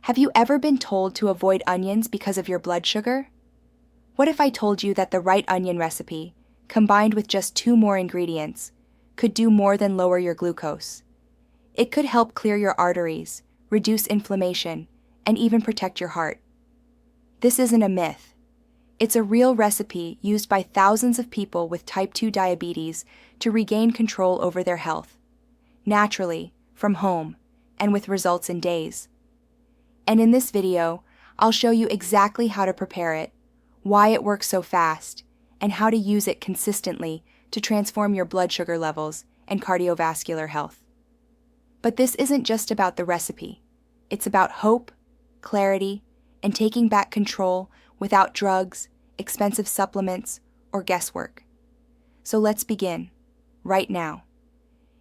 Have you ever been told to avoid onions because of your blood sugar? What if I told you that the right onion recipe, combined with just 2 more ingredients, could do more than lower your glucose? It could help clear your arteries, reduce inflammation, and even protect your heart. This isn't a myth. It's a real recipe used by thousands of people with type 2 diabetes to regain control over their health, naturally, from home, and with results in days. And in this video, I'll show you exactly how to prepare it, why it works so fast, and how to use it consistently to transform your blood sugar levels and cardiovascular health. But this isn't just about the recipe. It's about hope, clarity, and taking back control without drugs, expensive supplements, or guesswork. So let's begin, right now.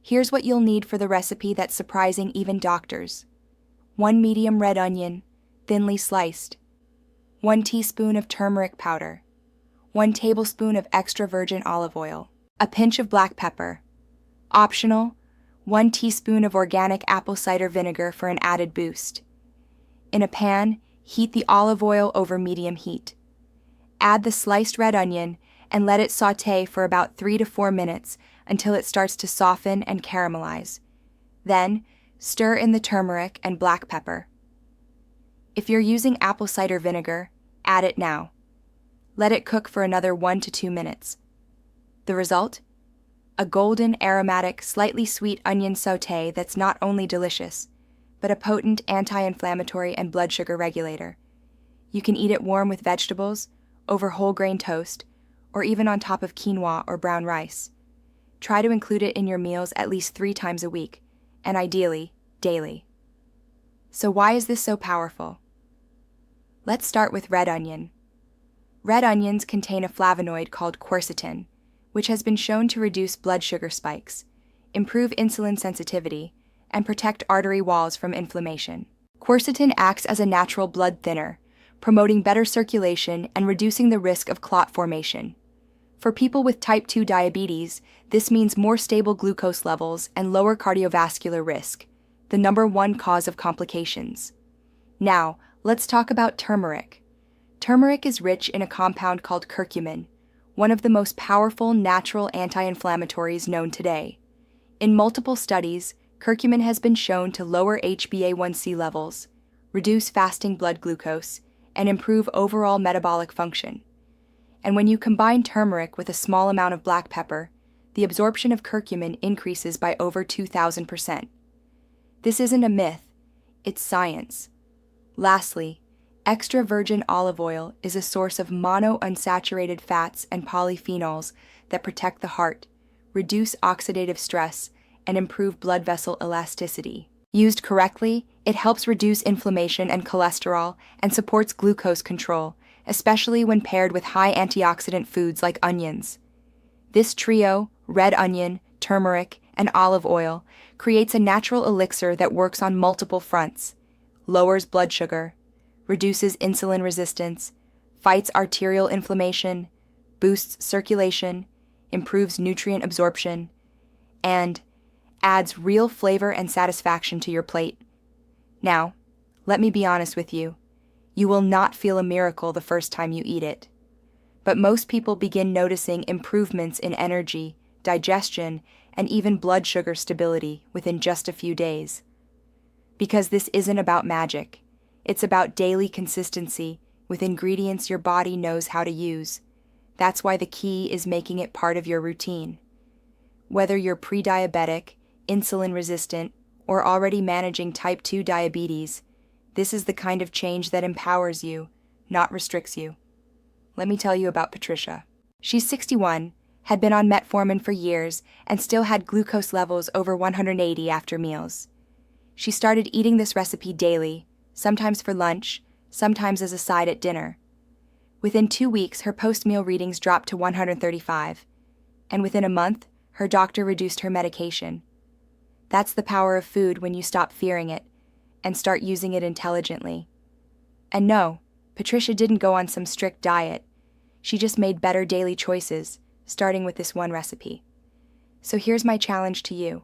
Here's what you'll need for the recipe that's surprising even doctors. 1 medium red onion, thinly sliced. 1 teaspoon of turmeric powder. 1 tablespoon of extra virgin olive oil. A pinch of black pepper. Optional, 1 teaspoon of organic apple cider vinegar for an added boost. In a pan, heat the olive oil over medium heat. Add the sliced red onion and let it sauté for about 3 to 4 minutes until it starts to soften and caramelize. Then, stir in the turmeric and black pepper. If you're using apple cider vinegar, add it now. Let it cook for another 1 to 2 minutes. The result? A golden, aromatic, slightly sweet onion sauté that's not only delicious, but a potent anti-inflammatory and blood sugar regulator. You can eat it warm with vegetables, over whole grain toast, or even on top of quinoa or brown rice. Try to include it in your meals at least 3 times a week, and ideally, daily. So why is this so powerful? Let's start with red onion. Red onions contain a flavonoid called quercetin, which has been shown to reduce blood sugar spikes, improve insulin sensitivity, and protect artery walls from inflammation. Quercetin acts as a natural blood thinner, promoting better circulation and reducing the risk of clot formation. For people with type 2 diabetes, this means more stable glucose levels and lower cardiovascular risk, the #1 cause of complications. Now, let's talk about turmeric. Turmeric is rich in a compound called curcumin, one of the most powerful natural anti-inflammatories known today. In multiple studies, curcumin has been shown to lower HbA1c levels, reduce fasting blood glucose, and improve overall metabolic function. And when you combine turmeric with a small amount of black pepper, the absorption of curcumin increases by over 2,000%. This isn't a myth, it's science. Lastly, extra virgin olive oil is a source of monounsaturated fats and polyphenols that protect the heart, reduce oxidative stress, and improve blood vessel elasticity. Used correctly, it helps reduce inflammation and cholesterol and supports glucose control, especially when paired with high antioxidant foods like onions. This trio, red onion, turmeric, and olive oil, creates a natural elixir that works on multiple fronts, lowers blood sugar, reduces insulin resistance, fights arterial inflammation, boosts circulation, improves nutrient absorption, and adds real flavor and satisfaction to your plate. Now, let me be honest with you. You will not feel a miracle the first time you eat it. But most people begin noticing improvements in energy, digestion, and even blood sugar stability within just a few days. Because this isn't about magic. It's about daily consistency with ingredients your body knows how to use. That's why the key is making it part of your routine. Whether you're pre-diabetic, insulin resistant, or already managing type 2 diabetes, this is the kind of change that empowers you, not restricts you. Let me tell you about Patricia. She's 61, had been on metformin for years, and still had glucose levels over 180 after meals. She started eating this recipe daily, sometimes for lunch, sometimes as a side at dinner. Within 2 weeks, her post-meal readings dropped to 135, and within a month, her doctor reduced her medication. That's the power of food when you stop fearing it and start using it intelligently. And no, Patricia didn't go on some strict diet. She just made better daily choices, starting with this one recipe. So here's my challenge to you.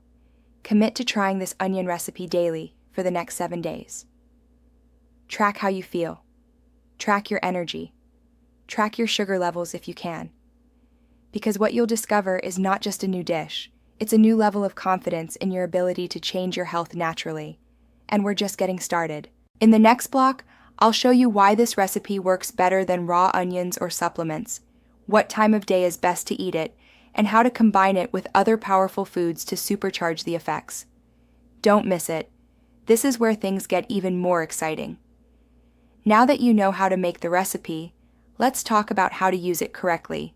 Commit to trying this onion recipe daily for the next 7 days. Track how you feel. Track your energy. Track your sugar levels if you can. Because what you'll discover is not just a new dish, it's a new level of confidence in your ability to change your health naturally. And we're just getting started. In the next block, I'll show you why this recipe works better than raw onions or supplements, what time of day is best to eat it, and how to combine it with other powerful foods to supercharge the effects. Don't miss it. This is where things get even more exciting. Now that you know how to make the recipe, let's talk about how to use it correctly,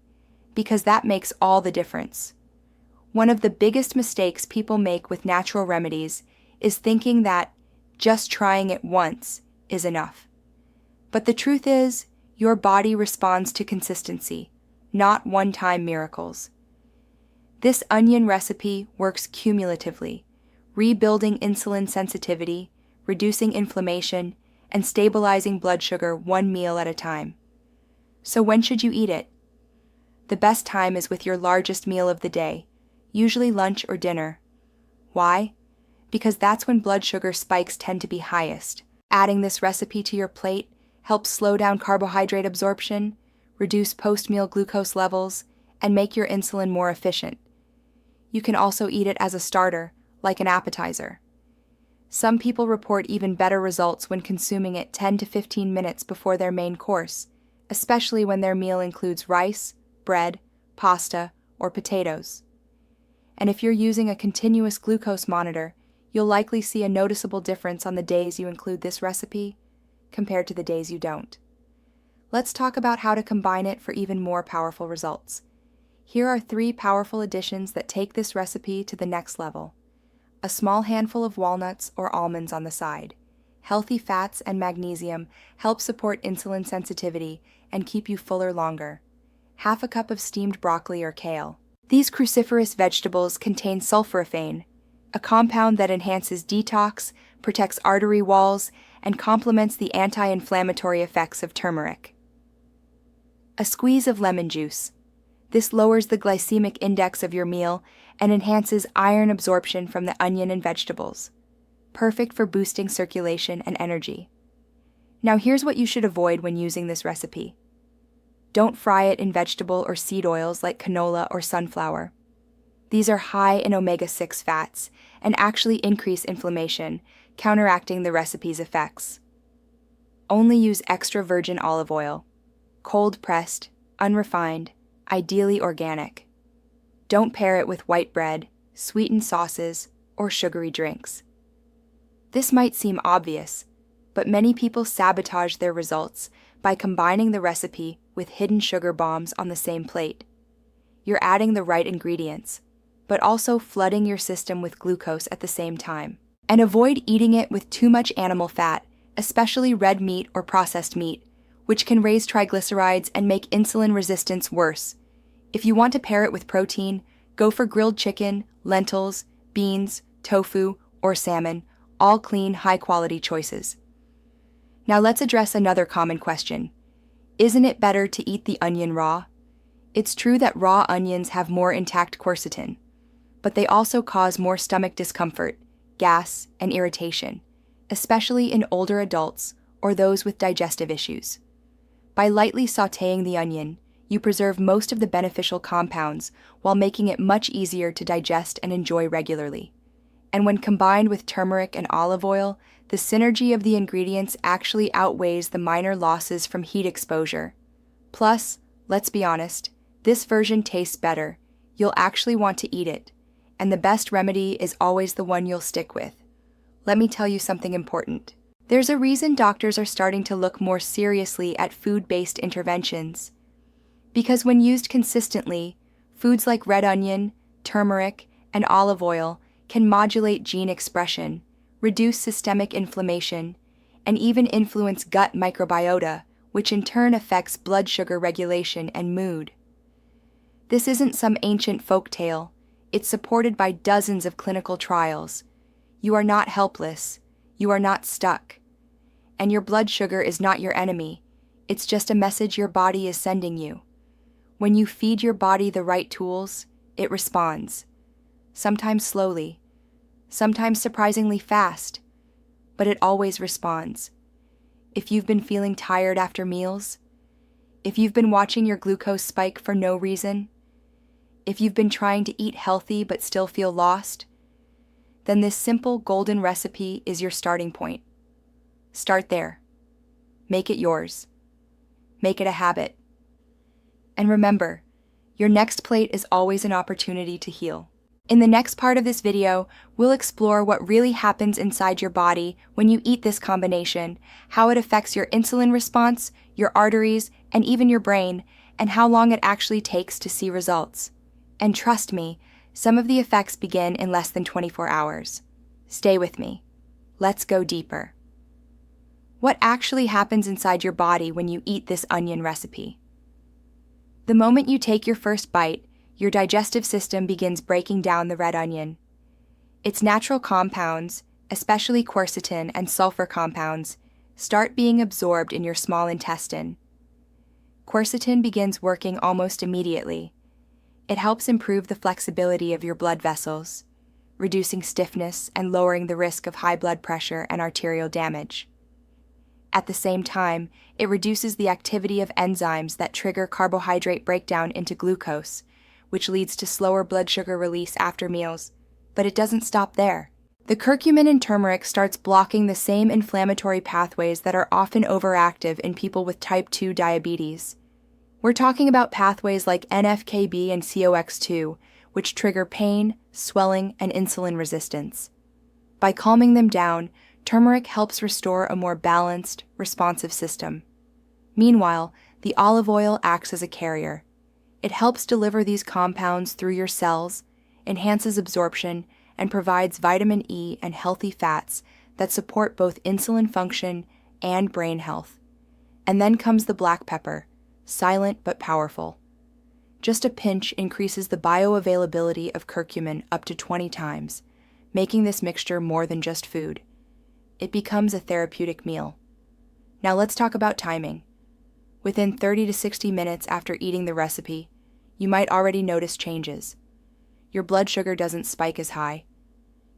because that makes all the difference. One of the biggest mistakes people make with natural remedies is thinking that just trying it once is enough. But the truth is, your body responds to consistency, not one-time miracles. This onion recipe works cumulatively, rebuilding insulin sensitivity, reducing inflammation, and stabilizing blood sugar one meal at a time. So when should you eat it? The best time is with your largest meal of the day, usually lunch or dinner. Why? Because that's when blood sugar spikes tend to be highest. Adding this recipe to your plate helps slow down carbohydrate absorption, reduce post-meal glucose levels, and make your insulin more efficient. You can also eat it as a starter, like an appetizer. Some people report even better results when consuming it 10 to 15 minutes before their main course, especially when their meal includes rice, bread, pasta, or potatoes. And if you're using a continuous glucose monitor, you'll likely see a noticeable difference on the days you include this recipe compared to the days you don't. Let's talk about how to combine it for even more powerful results. Here are 3 powerful additions that take this recipe to the next level. A small handful of walnuts or almonds on the side. Healthy fats and magnesium help support insulin sensitivity and keep you fuller longer. Half a cup of steamed broccoli or kale. These cruciferous vegetables contain sulforaphane, a compound that enhances detox, protects artery walls, and complements the anti-inflammatory effects of turmeric. A squeeze of lemon juice. This lowers the glycemic index of your meal and enhances iron absorption from the onion and vegetables. Perfect for boosting circulation and energy. Now here's what you should avoid when using this recipe. Don't fry it in vegetable or seed oils like canola or sunflower. These are high in omega-6 fats and actually increase inflammation, counteracting the recipe's effects. Only use extra virgin olive oil, cold-pressed, unrefined, ideally organic. Don't pair it with white bread, sweetened sauces, or sugary drinks. This might seem obvious, but many people sabotage their results by combining the recipe with hidden sugar bombs on the same plate. You're adding the right ingredients, but also flooding your system with glucose at the same time. And avoid eating it with too much animal fat, especially red meat or processed meat, which can raise triglycerides and make insulin resistance worse. If you want to pair it with protein, go for grilled chicken, lentils, beans, tofu, or salmon, all clean, high-quality choices. Now let's address another common question. Isn't it better to eat the onion raw? It's true that raw onions have more intact quercetin, but they also cause more stomach discomfort, gas, and irritation, especially in older adults or those with digestive issues. By lightly sautéing the onion, you preserve most of the beneficial compounds while making it much easier to digest and enjoy regularly. And when combined with turmeric and olive oil, the synergy of the ingredients actually outweighs the minor losses from heat exposure. Plus, let's be honest, this version tastes better. You'll actually want to eat it, and the best remedy is always the one you'll stick with. Let me tell you something important. There's a reason doctors are starting to look more seriously at food-based interventions. Because when used consistently, foods like red onion, turmeric, and olive oil can modulate gene expression, reduce systemic inflammation, and even influence gut microbiota, which in turn affects blood sugar regulation and mood. This isn't some ancient folktale. It's supported by dozens of clinical trials. You are not helpless. You are not stuck. And your blood sugar is not your enemy. It's just a message your body is sending you. When you feed your body the right tools, it responds. Sometimes slowly, sometimes surprisingly fast, but it always responds. if you've been feeling tired after meals, if you've been watching your glucose spike for no reason, if you've been trying to eat healthy but still feel lost, then this simple golden recipe is your starting point. Start there. Make it yours. Make it a habit. And remember, your next plate is always an opportunity to heal. In the next part of this video, we'll explore what really happens inside your body when you eat this combination, how it affects your insulin response, your arteries, and even your brain, and how long it actually takes to see results. And trust me, some of the effects begin in less than 24 hours. Stay with me. Let's go deeper. What actually happens inside your body when you eat this onion recipe? The moment you take your first bite, your digestive system begins breaking down the red onion. Its natural compounds, especially quercetin and sulfur compounds, start being absorbed in your small intestine. Quercetin begins working almost immediately. It helps improve the flexibility of your blood vessels, reducing stiffness and lowering the risk of high blood pressure and arterial damage. At the same time, it reduces the activity of enzymes that trigger carbohydrate breakdown into glucose, which leads to slower blood sugar release after meals. But it doesn't stop there. The curcumin in turmeric starts blocking the same inflammatory pathways that are often overactive in people with type 2 diabetes. We're talking about pathways like NF-κB and COX-2, which trigger pain, swelling, and insulin resistance. By calming them down, turmeric helps restore a more balanced, responsive system. Meanwhile, the olive oil acts as a carrier. It helps deliver these compounds through your cells, enhances absorption, and provides vitamin E and healthy fats that support both insulin function and brain health. And then comes the black pepper, silent but powerful. Just a pinch increases the bioavailability of curcumin up to 20 times, making this mixture more than just food. It becomes a therapeutic meal. Now let's talk about timing. Within 30 to 60 minutes after eating the recipe, you might already notice changes. Your blood sugar doesn't spike as high.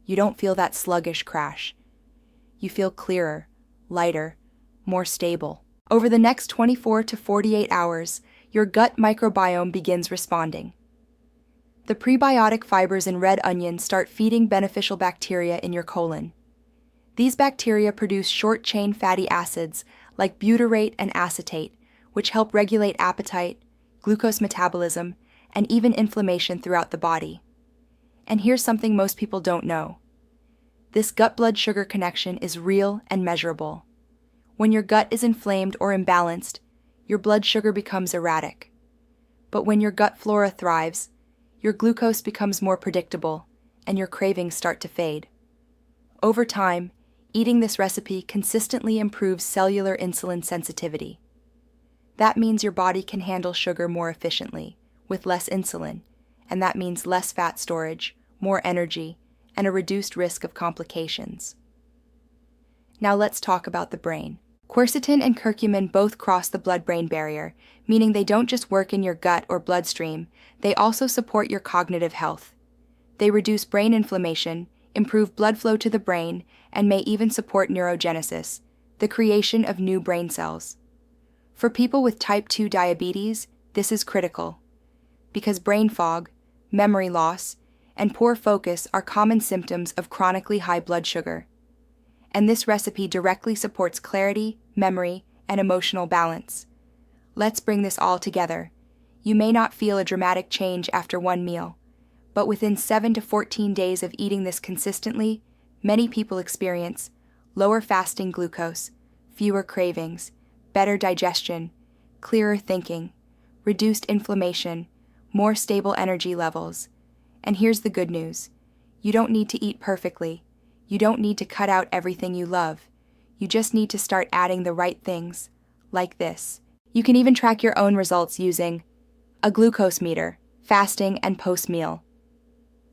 You don't feel that sluggish crash. You feel clearer, lighter, more stable. Over the next 24 to 48 hours, your gut microbiome begins responding. The prebiotic fibers in red onion start feeding beneficial bacteria in your colon. These bacteria produce short-chain fatty acids like butyrate and acetate, which help regulate appetite, glucose metabolism, and even inflammation throughout the body. And here's something most people don't know. This gut-blood sugar connection is real and measurable. When your gut is inflamed or imbalanced, your blood sugar becomes erratic. But when your gut flora thrives, your glucose becomes more predictable, and your cravings start to fade. Over time, eating this recipe consistently improves cellular insulin sensitivity. That means your body can handle sugar more efficiently, with less insulin, and that means less fat storage, more energy, and a reduced risk of complications. Now let's talk about the brain. Quercetin and curcumin both cross the blood-brain barrier, meaning they don't just work in your gut or bloodstream, they also support your cognitive health. They reduce brain inflammation, improve blood flow to the brain, and may even support neurogenesis, the creation of new brain cells. For people with type 2 diabetes, this is critical, because brain fog, memory loss, and poor focus are common symptoms of chronically high blood sugar. And this recipe directly supports clarity, memory, and emotional balance. Let's bring this all together. You may not feel a dramatic change after one meal, but within 7 to 14 days of eating this consistently, many people experience lower fasting glucose, fewer cravings, better digestion, clearer thinking, reduced inflammation, more stable energy levels. And here's the good news. You don't need to eat perfectly. You don't need to cut out everything you love. You just need to start adding the right things, like this. You can even track your own results using a glucose meter, fasting and post-meal,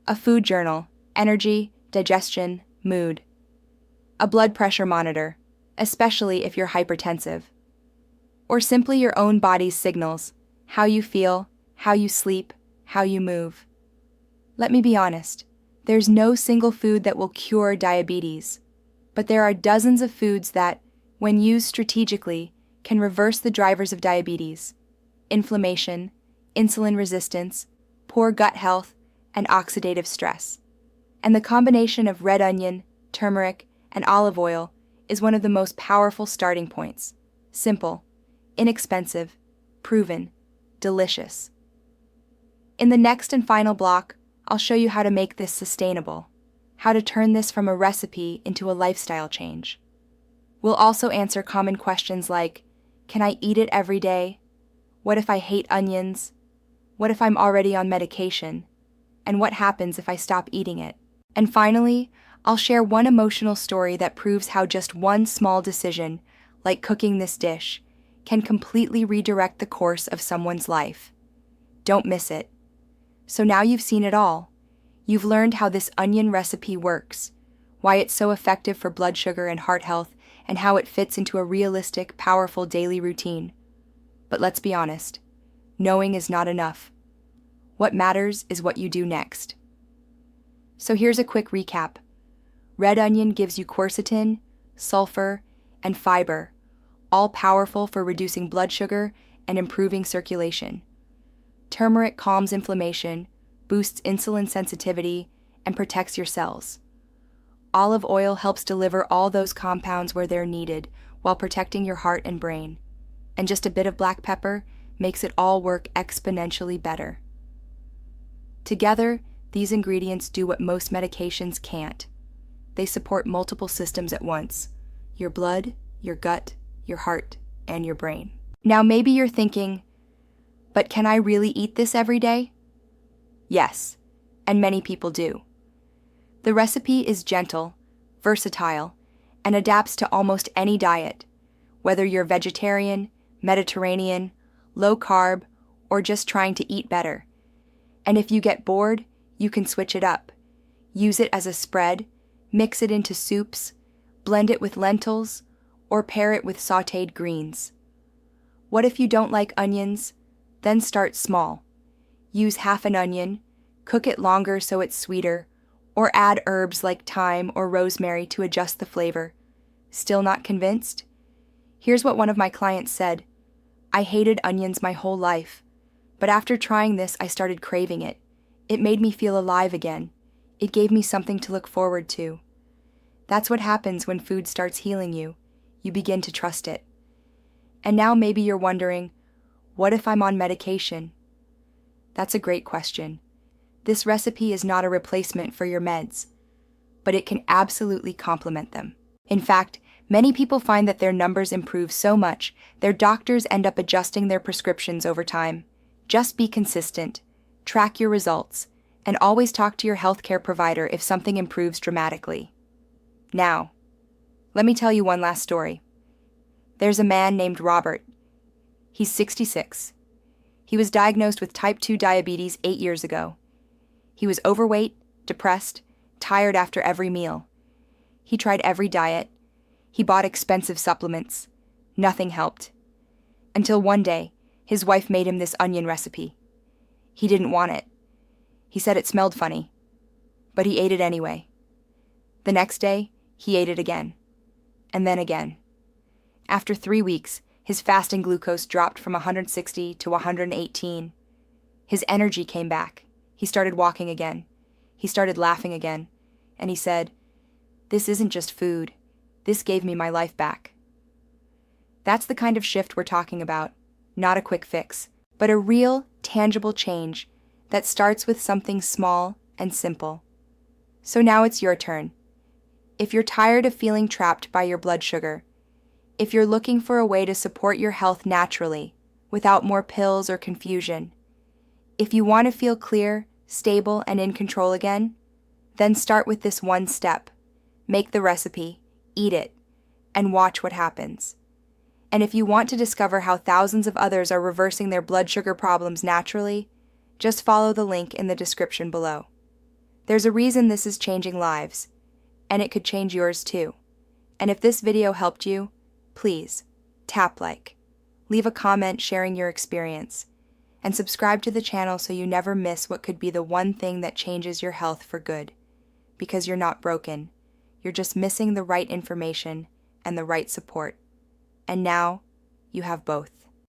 a food journal, energy, digestion, mood, a blood pressure monitor, especially if you're hypertensive, or simply your own body's signals, how you feel, how you sleep, how you move. Let me be honest, there's no single food that will cure diabetes, but there are dozens of foods that, when used strategically, can reverse the drivers of diabetes, inflammation, insulin resistance, poor gut health, and oxidative stress. And the combination of red onion, turmeric, and olive oil is one of the most powerful starting points. Simple, inexpensive, proven, delicious. In the next and final block, I'll show you how to make this sustainable, how to turn this from a recipe into a lifestyle change. We'll also answer common questions like, can I eat it every day? What if I hate onions? What if I'm already on medication? And what happens if I stop eating it? And finally, I'll share one emotional story that proves how just one small decision, like cooking this dish, can completely redirect the course of someone's life. Don't miss it. So now you've seen it all. You've learned how this onion recipe works, why it's so effective for blood sugar and heart health, and how it fits into a realistic, powerful daily routine. But let's be honest, knowing is not enough. What matters is what you do next. So here's a quick recap. Red onion gives you quercetin, sulfur, and fiber, all powerful for reducing blood sugar and improving circulation. Turmeric calms inflammation, boosts insulin sensitivity, and protects your cells. Olive oil helps deliver all those compounds where they're needed while protecting your heart and brain. And just a bit of black pepper makes it all work exponentially better. Together, these ingredients do what most medications can't. They support multiple systems at once: your blood, your gut, your heart, and your brain. Now maybe you're thinking, but can I really eat this every day? Yes, and many people do. The recipe is gentle, versatile, and adapts to almost any diet, whether you're vegetarian, Mediterranean, low carb, or just trying to eat better. And if you get bored, you can switch it up. Use it as a spread, mix it into soups, blend it with lentils, or pair it with sautéed greens. What if you don't like onions? Then start small. Use half an onion, cook it longer so it's sweeter, or add herbs like thyme or rosemary to adjust the flavor. Still not convinced? Here's what one of my clients said. I hated onions my whole life, but after trying this, I started craving it. It made me feel alive again. It gave me something to look forward to. That's what happens when food starts healing you. You begin to trust it. And now maybe you're wondering, what if I'm on medication? That's a great question. This recipe is not a replacement for your meds, but it can absolutely complement them. In fact, many people find that their numbers improve so much, their doctors end up adjusting their prescriptions over time. Just be consistent, track your results, and always talk to your healthcare provider if something improves dramatically. Now, let me tell you one last story. There's a man named Robert. He's 66. He was diagnosed with type 2 diabetes 8 years ago. He was overweight, depressed, tired after every meal. He tried every diet. He bought expensive supplements. Nothing helped. Until one day, his wife made him this onion recipe. He didn't want it. He said it smelled funny, but he ate it anyway. The next day, he ate it again, and then again. After 3 weeks, his fasting glucose dropped from 160 to 118. His energy came back. He started walking again. He started laughing again. And he said, "This isn't just food. This gave me my life back." That's the kind of shift we're talking about. Not a quick fix, but a real, tangible change that starts with something small and simple. So now it's your turn. If you're tired of feeling trapped by your blood sugar, if you're looking for a way to support your health naturally, without more pills or confusion, if you want to feel clear, stable, and in control again, then start with this one step. Make the recipe, eat it, and watch what happens. And if you want to discover how thousands of others are reversing their blood sugar problems naturally, just follow the link in the description below. There's a reason this is changing lives, and it could change yours too. And if this video helped you, please tap like, leave a comment sharing your experience, and subscribe to the channel so you never miss what could be the one thing that changes your health for good. Because you're not broken, you're just missing the right information and the right support. And now, you have both.